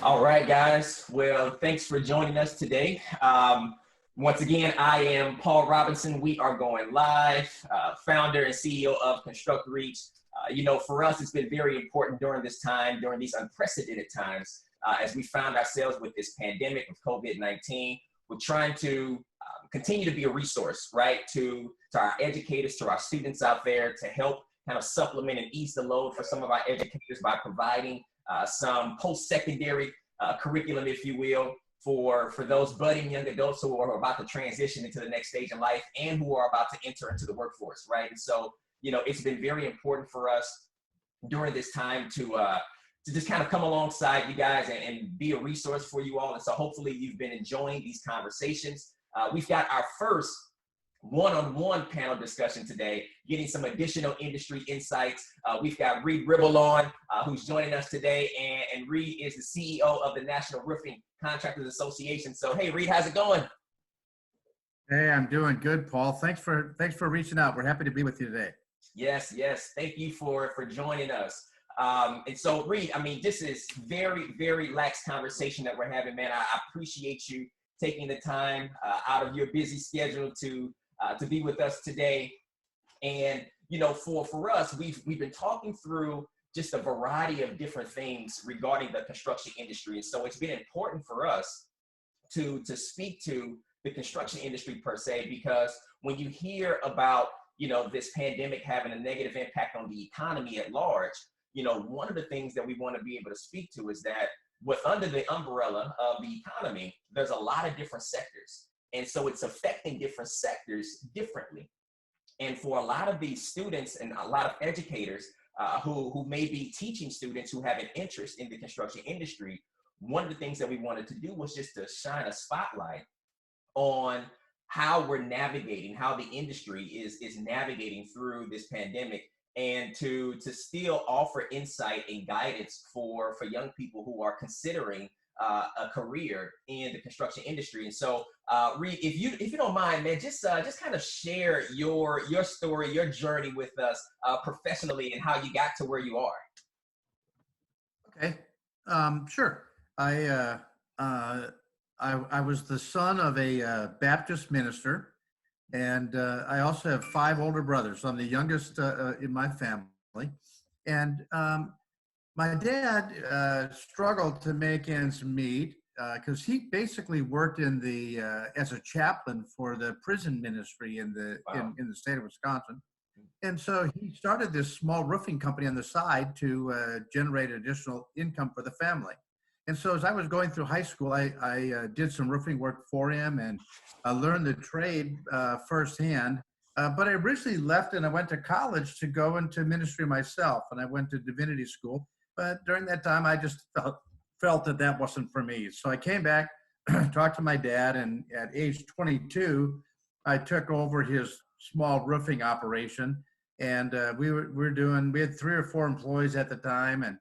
All right, guys. Well, thanks for joining us today. Once again, I am Paul Robinson. We are going live, founder and CEO of Contractors. For us, it's been very important during this time, during these unprecedented times, as we found ourselves with this pandemic of COVID-19. We're trying to continue to be a resource, right, to our educators, to our students out there, to help kind of supplement and ease the load for some of our educators by providing some post-secondary curriculum, if you will, for those budding young adults who are about to transition into the next stage in life and who are about to enter into the workforce, right? And so, it's been very important for us during this time to just kind of come alongside you guys and be a resource for you all. And so hopefully you've been enjoying these conversations. We've got our first one-on-one panel discussion today, getting some additional industry insights. We've got Reid Ribble on, who's joining us today, and Reid is the CEO of the National Roofing Contractors Association. So, hey, Reid, how's it going? Hey, I'm doing good, Paul. Thanks for reaching out. We're happy to be with you today. Yes. Thank you for joining us. And so, Reid, this is very, very lax conversation that we're having, man. I appreciate you taking the time out of your busy schedule to be with us today. And, for us, we've been talking through just a variety of different things regarding the construction industry. And so it's been important for us to speak to the construction industry per se, because when you hear about, this pandemic having a negative impact on the economy at large, one of the things that we want to be able to speak to is that under the umbrella of the economy, there's a lot of different sectors. And so it's affecting different sectors differently. And for a lot of these students and a lot of educators who may be teaching students who have an interest in the construction industry, one of the things that we wanted to do was just to shine a spotlight on how we're navigating, how the industry is navigating through this pandemic, and to still offer insight and guidance for young people who are considering a career in the construction industry. And so, Reid, if you don't mind, man, just kind of share your story, your journey with us professionally, and how you got to where you are. Okay, sure. I was the son of a Baptist minister, and I also have 5 older brothers. So I'm the youngest in my family, and my dad struggled to make ends meet because he basically worked in the as a chaplain for the prison ministry in the Wow. in the state of Wisconsin, and so he started this small roofing company on the side to generate additional income for the family. And so as I was going through high school, I did some roofing work for him and learned the trade firsthand. But I originally left and I went to college to go into ministry myself, and I went to divinity school. But during that time, I just felt that wasn't for me. So I came back, talked to my dad, and at age 22, I took over his small roofing operation. And we had 3 or 4 employees at the time, and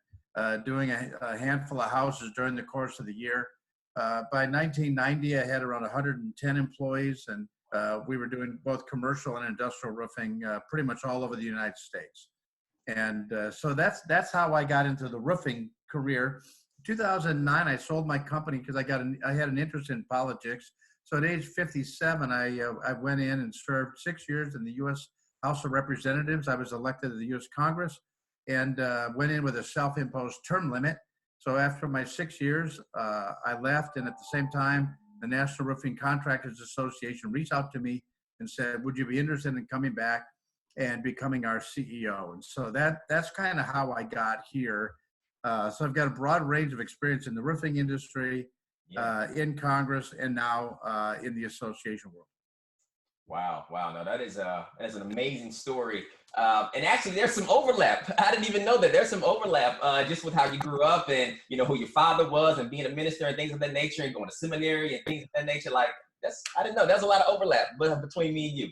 doing a handful of houses during the course of the year. By 1990, I had around 110 employees, and we were doing both commercial and industrial roofing pretty much all over the United States. And so that's how I got into the roofing career. In 2009, I sold my company because I had an interest in politics. So at age 57, I went in and served 6 years in the U.S. House of Representatives. I was elected to the U.S. Congress, and went in with a self-imposed term limit. So after my 6 years, I left, and at the same time, the National Roofing Contractors Association reached out to me and said, would you be interested in coming back and becoming our CEO? And so that's kind of how I got here. So I've got a broad range of experience in the roofing industry, in Congress, and now in the association world. Wow. No, that's an amazing story. And actually, there's some overlap. I didn't even know that there's some overlap just with how you grew up, and who your father was, and being a minister and things of that nature, and going to seminary and things of that nature. Like I didn't know there's a lot of overlap between me and you.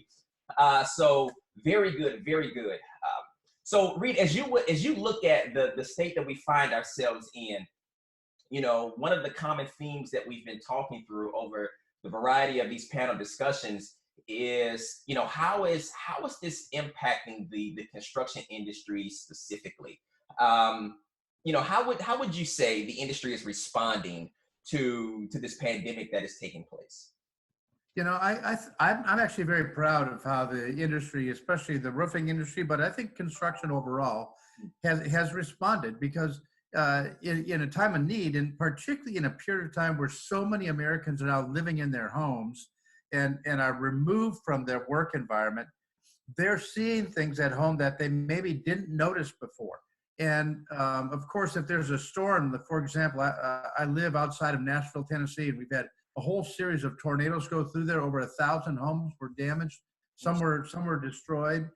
So very good, very good. So Reid, as you look at the state that we find ourselves in, one of the common themes that we've been talking through over the variety of these panel discussions is, how is this impacting the construction industry specifically? how would you say the industry is responding to this pandemic that is taking place? I'm actually very proud of how the industry, especially the roofing industry, but I think construction overall has responded because in a time of need, and particularly in a period of time where so many Americans are now living in their homes and are removed from their work environment, they're seeing things at home that they maybe didn't notice before. And of course, if there's a storm, for example, I live outside of Nashville, Tennessee, and we've had a whole series of tornadoes go through there. Over 1,000 homes were damaged. Some were destroyed.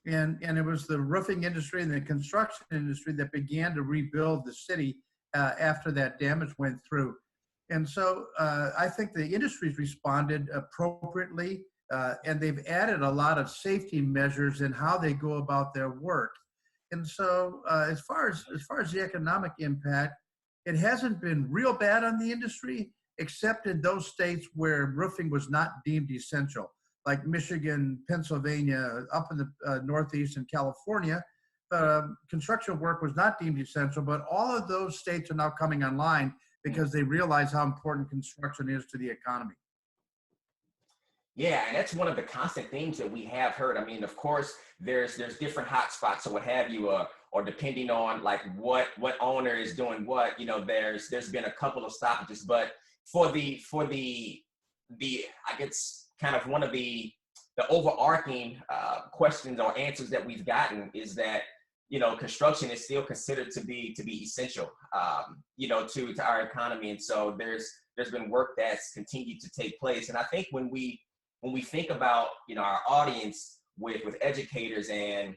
And it was the roofing industry and the construction industry that began to rebuild the city after that damage went through. And so I think the industry's responded appropriately, and they've added a lot of safety measures in how they go about their work. And so as far as the economic impact, it hasn't been real bad on the industry, except in those states where roofing was not deemed essential, like Michigan, Pennsylvania, up in the Northeast and California. Construction work was not deemed essential, but all of those states are now coming online because they realize how important construction is to the economy. Yeah, and that's one of the constant themes that we have heard. I mean, of course, there's different hotspots or what have you, or depending on like what owner is doing what. There's been a couple of stoppages, but for the I guess kind of one of the overarching questions or answers that we've gotten is that construction is still considered to be essential to our economy, and so there's been work that's continued to take place. And I think when we think about our audience with educators and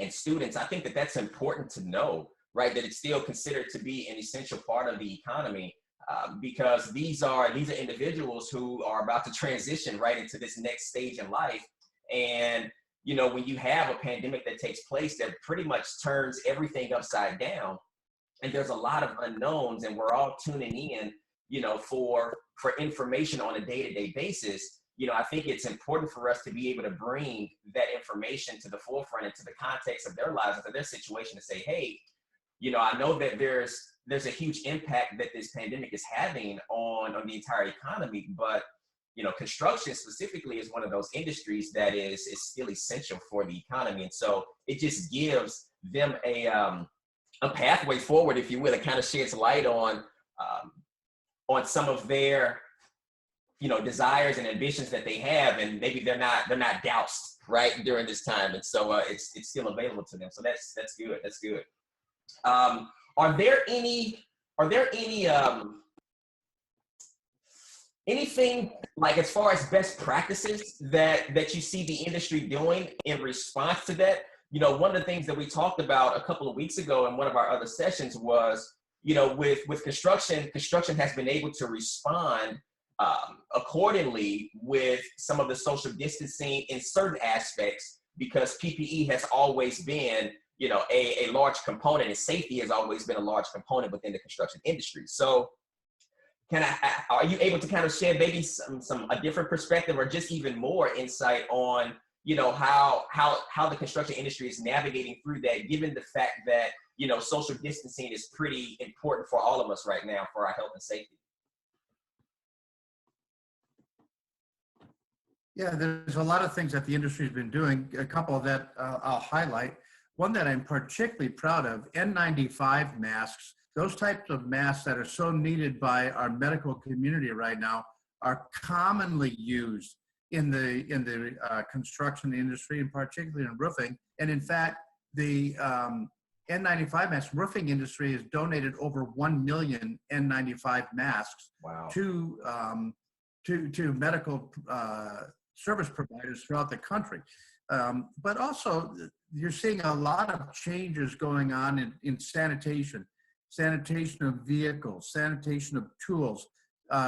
students, I think that's important to know, right? That it's still considered to be an essential part of the economy. Because these are individuals who are about to transition right into this next stage in life. And, when you have a pandemic that takes place that pretty much turns everything upside down, and there's a lot of unknowns, and we're all tuning in, for information on a day-to-day basis, I think it's important for us to be able to bring that information to the forefront into the context of their lives, into their situation, to say, hey, I know that there's a huge impact that this pandemic is having on the entire economy, but construction specifically is one of those industries that is still essential for the economy, and so it just gives them a pathway forward, if you will. It kind of sheds light on some of their desires and ambitions that they have, and maybe they're not doused right during this time, and so it's still available to them. So that's good. That's good. Are there any anything like as far as best practices that you see the industry doing in response to that? One of the things that we talked about a couple of weeks ago in one of our other sessions was, with construction has been able to respond accordingly with some of the social distancing in certain aspects, because PPE has always been a large component, and safety has always been a large component within the construction industry. So are you able to kind of share maybe a different perspective, or just even more insight on, how the construction industry is navigating through that, given the fact that, social distancing is pretty important for all of us right now for our health and safety? Yeah, there's a lot of things that the industry has been doing. A couple of that I'll highlight. One that I'm particularly proud of, N95 masks. Those types of masks that are so needed by our medical community right now are commonly used in the construction industry, and particularly in roofing. And in fact, the N95 mask roofing industry has donated over 1 million N95 masks. Wow. to medical service providers throughout the country. But also, you're seeing a lot of changes going on in sanitation of vehicles, sanitation of tools,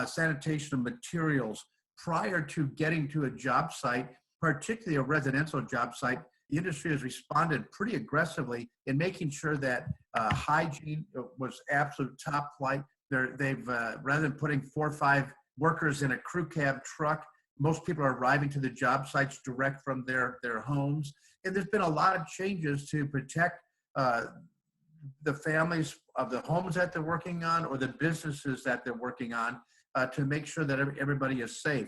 sanitation of materials. Prior to getting to a job site, particularly a residential job site, the industry has responded pretty aggressively in making sure that hygiene was absolute top flight. They've rather than putting 4 or 5 workers in a crew cab truck, most people are arriving to the job sites direct from their homes. And there's been a lot of changes to protect the families of the homes that they're working on or the businesses that they're working on, to make sure that everybody is safe.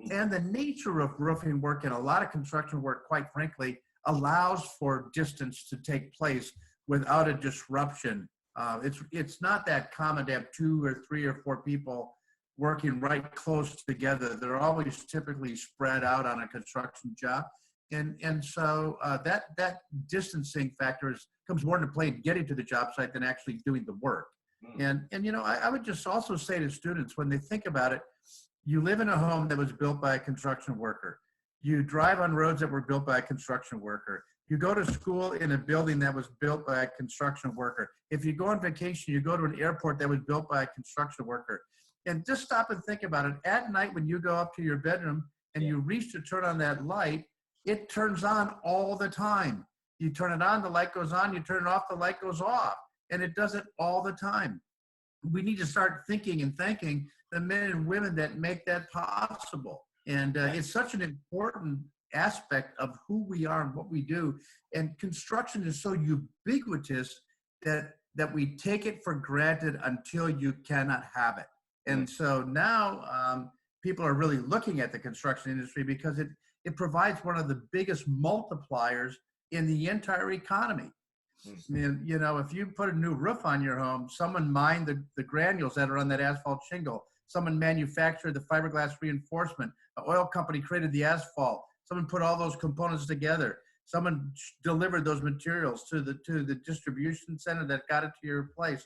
And the nature of roofing work and a lot of construction work, quite frankly, allows for distance to take place without a disruption. It's not that common to have 2 or 3 or 4 people working right close together. They're always typically spread out on a construction job. And so that distancing factor comes more into play in getting to the job site than actually doing the work. And you know, I would just also say to students, when they think about it, you live in a home that was built by a construction worker. You drive on roads that were built by a construction worker. You go to school in a building that was built by a construction worker. If you go on vacation, you go to an airport that was built by a construction worker. And just stop and think about it. At night, when you go up to your bedroom and you reach to turn on that light, it turns on all the time. You turn it on, the light goes on. You turn it off, the light goes off. And it does it all the time. We need to start thinking and thanking the men and women that make that possible. And it's such an important aspect of who we are and what we do. And construction is so ubiquitous that we take it for granted until you cannot have it. And so now people are really looking at the construction industry because it provides one of the biggest multipliers in the entire economy. And, you know, if you put a new roof on your home, someone mined the granules that are on that asphalt shingle. Someone manufactured the fiberglass reinforcement. An oil company created the asphalt. Someone put all those components together. Someone delivered those materials to the distribution center that got it to your place.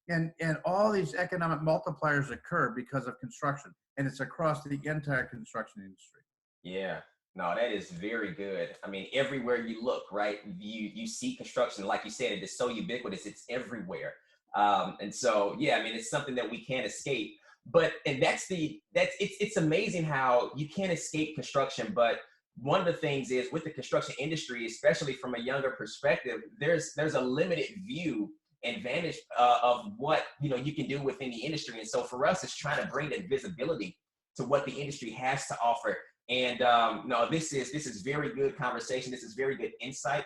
And all these economic multipliers occur because of construction. And it's across the entire construction industry. Yeah. No, that is very good. I mean, everywhere you look, right, you see construction. Like you said, it is so ubiquitous. It's everywhere. And so, yeah, I mean, it's something that we can't escape. But it's amazing how you can't escape construction. But one of the things is with the construction industry, especially from a younger perspective, there's a limited view and vantage of what you can do within the industry. And so for us, it's trying to bring that visibility to what the industry has to offer. And no, this is very good conversation. This is very good insight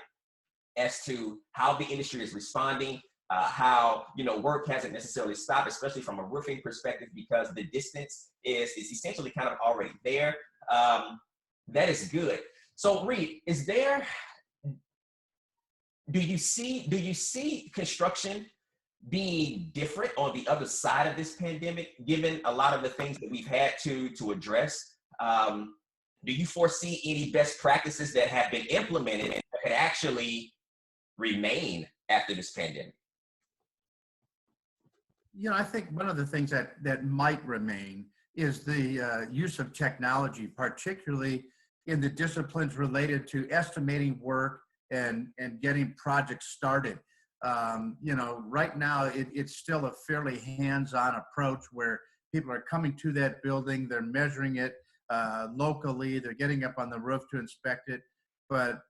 as to how the industry is responding, how work hasn't necessarily stopped, especially from a roofing perspective, because the distance is essentially kind of already there. That is good. So Reid, do you see construction being different on the other side of this pandemic, given a lot of the things that we've had to address? Do you foresee any best practices that have been implemented that could actually remain after this pandemic? I think one of the things that might remain is the use of technology, particularly in the disciplines related to estimating work and getting projects started. Right now it's still a fairly hands-on approach where people are coming to that building, they're measuring it locally, they're getting up on the roof to inspect it. But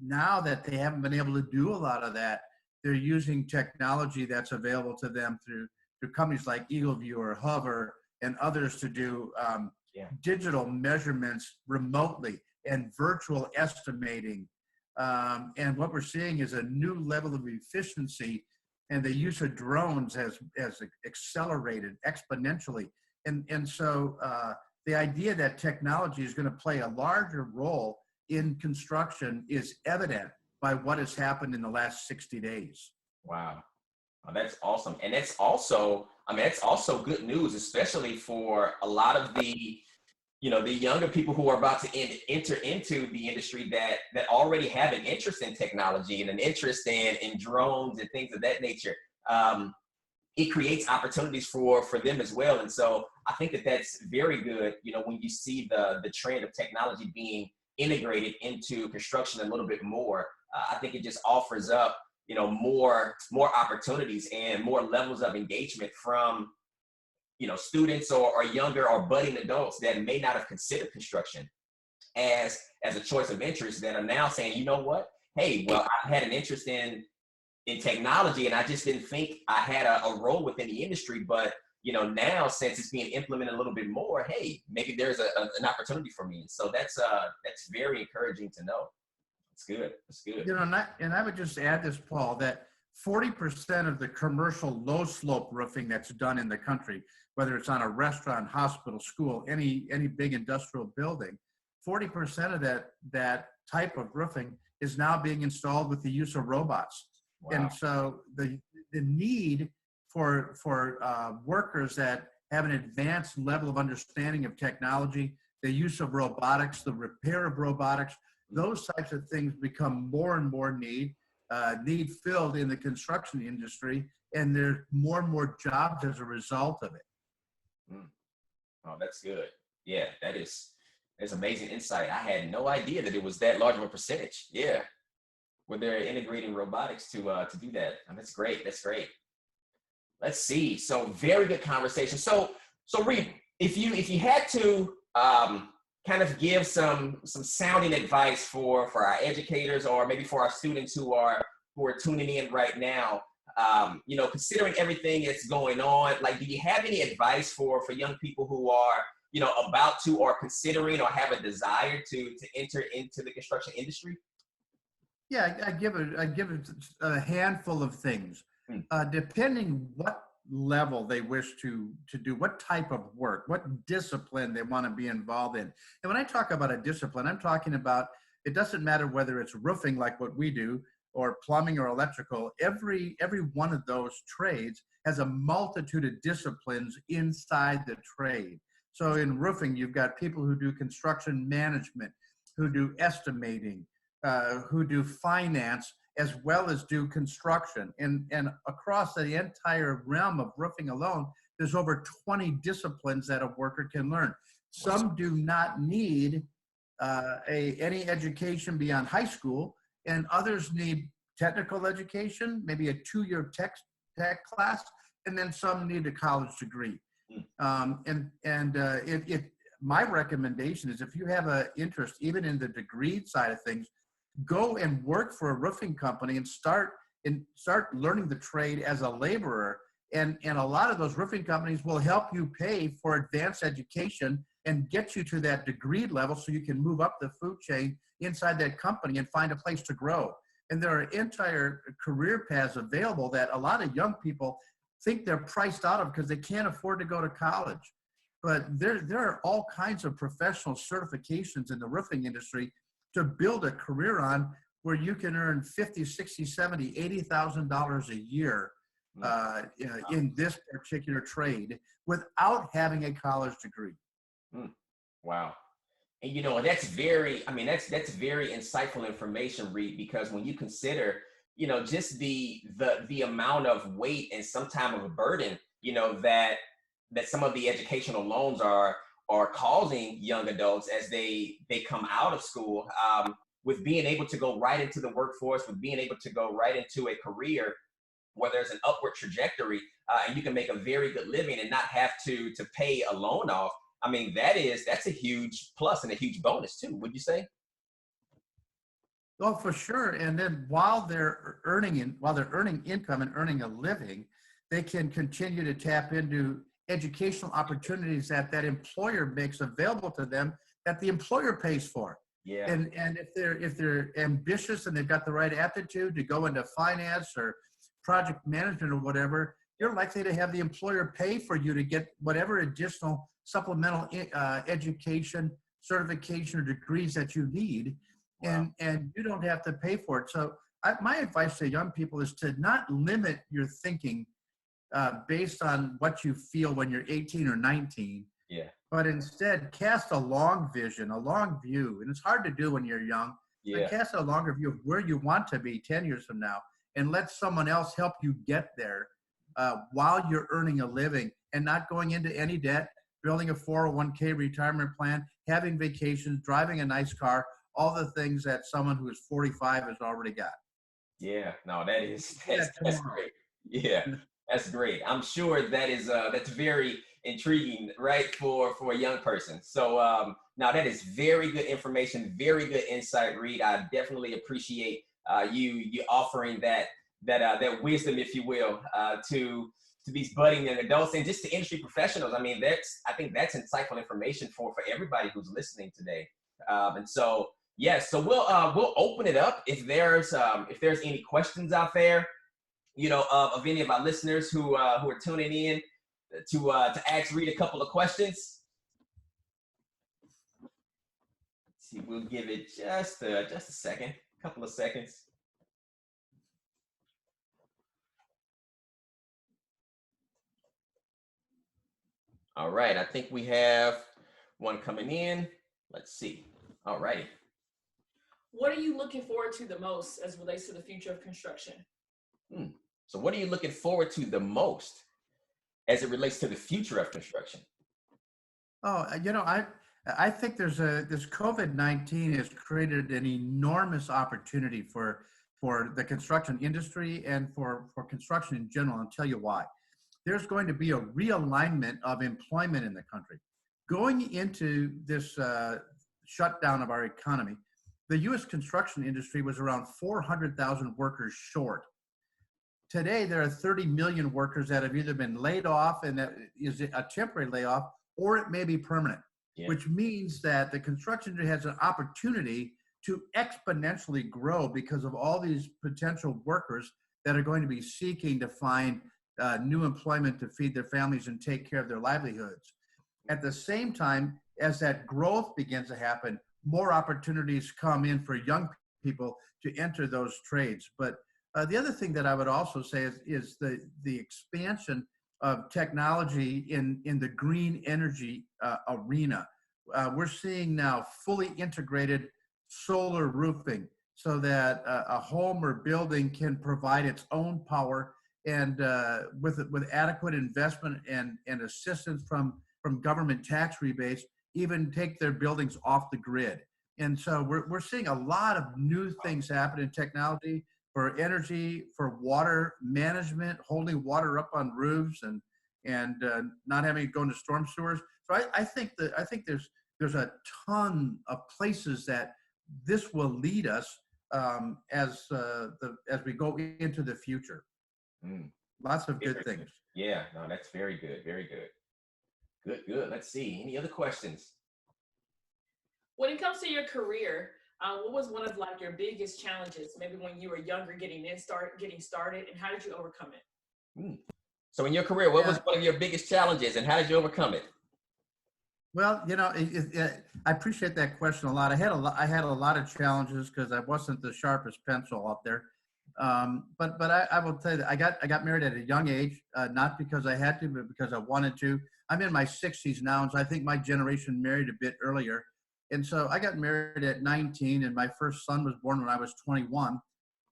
now that they haven't been able to do a lot of that, they're using technology that's available to them through companies like EagleView or Hover and others to do digital measurements remotely and virtual estimating. And what we're seeing is a new level of efficiency, and the use of drones has accelerated exponentially. And so the idea that technology is going to play a larger role in construction is evident by what has happened in the last 60 days. Wow. Oh, that's awesome. And that's also good news, especially for a lot of the younger people who are about to enter into the industry that already have an interest in technology and an interest in drones and things of that nature. It creates opportunities for them as well. And so I think that's very good, when you see the trend of technology being integrated into construction a little bit more. I think it just offers up, more opportunities and more levels of engagement from students or younger or budding adults that may not have considered construction as a choice of interest, that are now saying, you know what, hey, well, I had an interest in technology and I just didn't think I had a role within the industry, but now since it's being implemented a little bit more, hey, maybe there's an opportunity for me. So that's very encouraging to know. It's good. It's good. And I would just add this, Paul, that 40% of the commercial low slope roofing that's done in the country, whether it's on a restaurant, hospital, school, any big industrial building, 40% of that type of roofing is now being installed with the use of robots. Wow. And so the need for workers that have an advanced level of understanding of technology, the use of robotics, the repair of robotics, those types of things become more and more need filled in the construction industry, and there's more and more jobs as a result of it. Oh, that's good. Yeah, that's amazing insight. I had no idea that it was that large of a percentage. Yeah, where they're integrating robotics to do that. And that's great. That's great. Let's see. So very good conversation. So Reid, if you had to kind of give some sounding advice for our educators, or maybe for our students who are tuning in right now, considering everything that's going on, like, do you have any advice for young people who are, about to, or considering, or have a desire to enter into the construction industry? Yeah, I give it a handful of things, depending what level they wish to do, what type of work, what discipline they want to be involved in. And when I talk about a discipline, I'm talking about, it doesn't matter whether it's roofing like what we do, or plumbing or electrical. Every one of those trades has a multitude of disciplines inside the trade. So in roofing, you've got people who do construction management, who do estimating, who do finance, as well as do construction. And across the entire realm of roofing alone, there's over 20 disciplines that a worker can learn. Some do not need any education beyond high school, and others need technical education, maybe a 2-year tech class, and then some need a college degree. My recommendation is, if you have an interest even in the degree side of things, go and work for a roofing company and start learning the trade as a laborer. And a lot of those roofing companies will help you pay for advanced education and get you to that degree level, so you can move up the food chain inside that company and find a place to grow. And there are entire career paths available that a lot of young people think they're priced out of because they can't afford to go to college. But there are all kinds of professional certifications in the roofing industry to build a career on, where you can earn $50, $60, $70, $80,000 a year in this particular trade without having a college degree. Wow. And that's very insightful information, Reid, because when you consider, just the amount of weight and sometimes of a burden, that some of the educational loans are causing young adults as they come out of school, with being able to go right into the workforce, with being able to go right into a career where there's an upward trajectory, and you can make a very good living and not have to pay a loan off. I mean, that's a huge plus and a huge bonus too, would you say? Oh, for sure. And then while they're earning income and earning a living, they can continue to tap into educational opportunities that employer makes available to them, that the employer pays for. Yeah. And if they're ambitious and they've got the right aptitude to go into finance or project management or whatever, you're likely to have the employer pay for you to get whatever additional supplemental education, certification, or degrees that you need. Wow. And you don't have to pay for it. So my advice to young people is to not limit your thinking based on what you feel when you're 18 or 19. Yeah. But instead cast a long vision, a long view. And it's hard to do when you're young. Yeah. But cast a longer view of where you want to be 10 years from now, and let someone else help you get there while you're earning a living, and not going into any debt, building a 401k retirement plan, having vacations, driving a nice car, all the things that someone who is 45 has already got. Yeah, no, that's great. Yeah, that's great. I'm sure that's very intriguing, right, for a young person. So now that is very good information, very good insight, Reid. I definitely appreciate you offering that wisdom, if you will, to these budding young adults and just to industry professionals. I mean, I think that's insightful information for everybody who's listening today. And so, yes, so we'll open it up if there's any questions out there. of any of our listeners who are tuning in to ask Reid a couple of questions? Let's see, we'll give it just a second, a couple of seconds. All right, I think we have one coming in. Let's see. All righty. What are you looking forward to the most as it relates to the future of construction? So what are you looking forward to the most as it relates to the future of construction? Oh, I think this COVID-19 has created an enormous opportunity for the construction industry and for construction in general. I'll tell you why. There's going to be a realignment of employment in the country. Going into this shutdown of our economy, the U.S. construction industry was around 400,000 workers short. Today, there are 30 million workers that have either been laid off, and that is a temporary layoff, or it may be permanent, which means that the construction industry has an opportunity to exponentially grow because of all these potential workers that are going to be seeking to find new employment to feed their families and take care of their livelihoods. At the same time, as that growth begins to happen, more opportunities come in for young people to enter those trades. But the other thing that I would also say is the expansion of technology in the green energy arena. We're seeing now fully integrated solar roofing so that a home or building can provide its own power, and with adequate investment and assistance from government tax rebates, even take their buildings off the grid. And so we're seeing a lot of new things happen in technology for energy, for water management, holding water up on roofs, and not having to go into storm sewers. So I think there's a ton of places that this will lead us as we go into the future. Lots of good things. Yeah, no, that's very good. Very good. Good. Let's see. Any other questions? When it comes to your career, what was one of your biggest challenges, maybe when you were younger, getting started, and how did you overcome it? So in your career, what was one of your biggest challenges, and how did you overcome it? Well, I appreciate that question a lot. I had a lot of challenges because I wasn't the sharpest pencil out there. But I will tell you that I got married at a young age, not because I had to, but because I wanted to. I'm in my 60s now, and so I think my generation married a bit earlier. And so I got married at 19, and my first son was born when I was 21.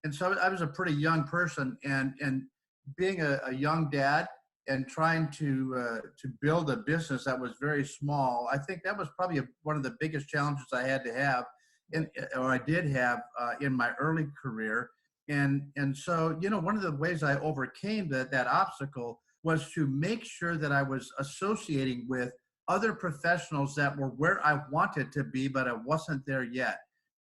And so I was a pretty young person, and being a young dad and trying to build a business that was very small, I think that was probably one of the biggest challenges I had to have, or I did have in my early career. And so, one of the ways I overcame that obstacle was to make sure that I was associating with other professionals that were where I wanted to be, but I wasn't there yet.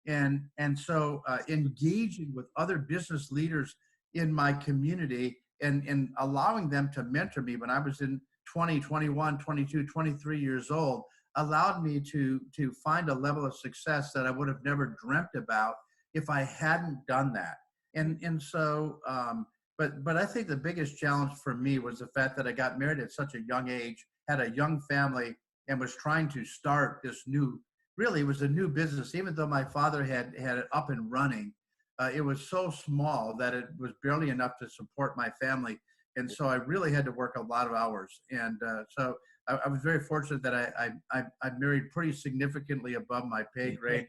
And so engaging with other business leaders in my community and allowing them to mentor me when I was in 20, 21, 22, 23 years old allowed me to find a level of success that I would have never dreamt about if I hadn't done that. And so, but I think the biggest challenge for me was the fact that I got married at such a young age, had a young family, and was trying to start this really it was a new business. Even though my father had it up and running, it was so small that it was barely enough to support my family. And so I really had to work a lot of hours. And so I was very fortunate that I married pretty significantly above my pay grade.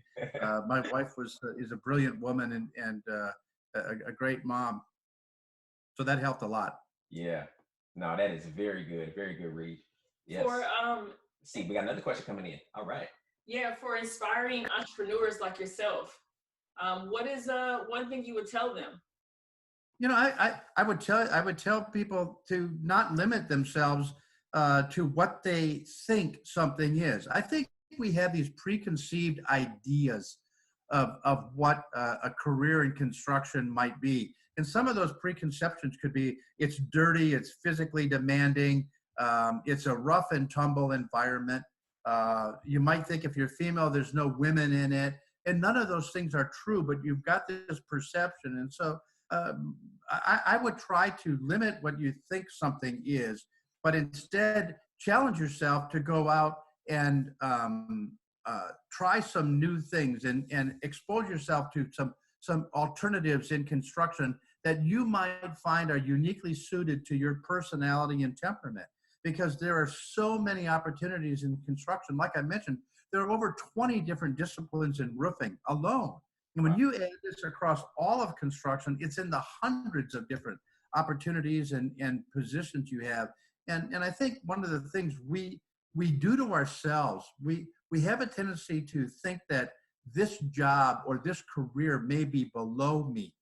My wife is a brilliant woman and a great mom. So that helped a lot. Yeah. No, that is very good, Reid. Yes. See, we got another question coming in. All right. Yeah, for inspiring entrepreneurs like yourself, what is one thing you would tell them? I would tell people to not limit themselves to what they think something is. I think we have these preconceived ideas of what a career in construction might be. And some of those preconceptions could be, it's dirty, it's physically demanding, it's a rough and tumble environment. You might think if you're female, there's no women in it. And none of those things are true, but you've got this perception. And so I would try to limit what you think something is, but instead challenge yourself to go out and try some new things and expose yourself to some alternatives in construction that you might find are uniquely suited to your personality and temperament. Because there are so many opportunities in construction. Like I mentioned, there are over 20 different disciplines in roofing alone. And when you add this across all of construction, it's in the hundreds of different opportunities and positions you have. And I think one of the things we do to ourselves, we have a tendency to think that this job or this career may be below me.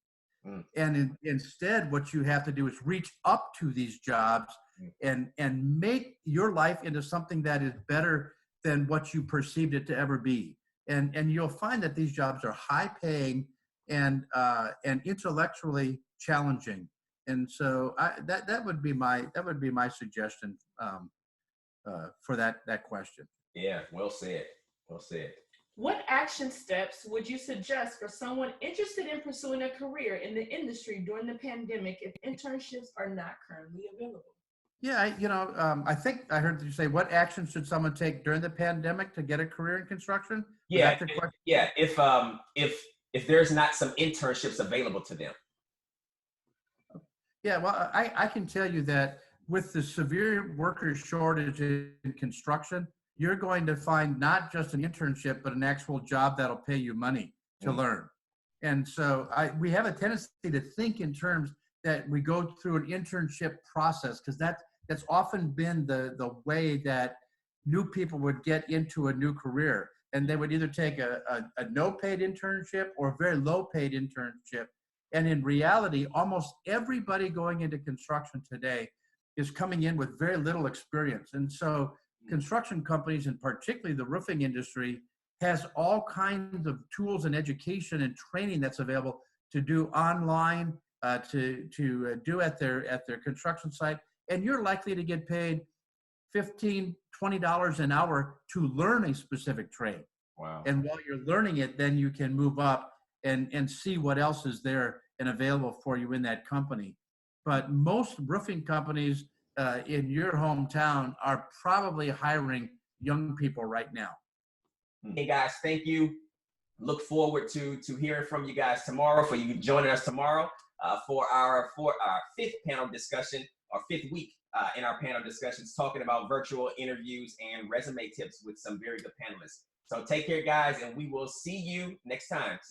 And instead, what you have to do is reach up to these jobs and make your life into something that is better than what you perceived it to ever be. And you'll find that these jobs are high paying and intellectually challenging. And so that would be my suggestion for that question. Yeah, well said. Well said. What action steps would you suggest for someone interested in pursuing a career in the industry during the pandemic if internships are not currently available? Yeah, I think I heard you say, what action should someone take during the pandemic to get a career in construction? Yeah, yeah. If there's not some internships available to them. Yeah, well, I can tell you that with the severe worker shortage in construction, you're going to find not just an internship, but an actual job that'll pay you money to learn. And so we have a tendency to think in terms that we go through an internship process, because that's often been the way that new people would get into a new career. And they would either take a no paid internship or a very low paid internship. And in reality, almost everybody going into construction today is coming in with very little experience. And so construction companies, and particularly the roofing industry, has all kinds of tools and education and training that's available to do online, to do at their construction site. And you're likely to get paid $15, $20 an hour to learn a specific trade. Wow. And while you're learning it, then you can move up and see what else is there and available for you in that company. But most roofing companies in your hometown are probably hiring young people right now. Hey guys, thank you. Look forward to hearing from you guys tomorrow, for you joining us tomorrow for our fifth panel discussion, or fifth week in our panel discussions, talking about virtual interviews and resume tips with some very good panelists. So take care, guys, and we will see you next time.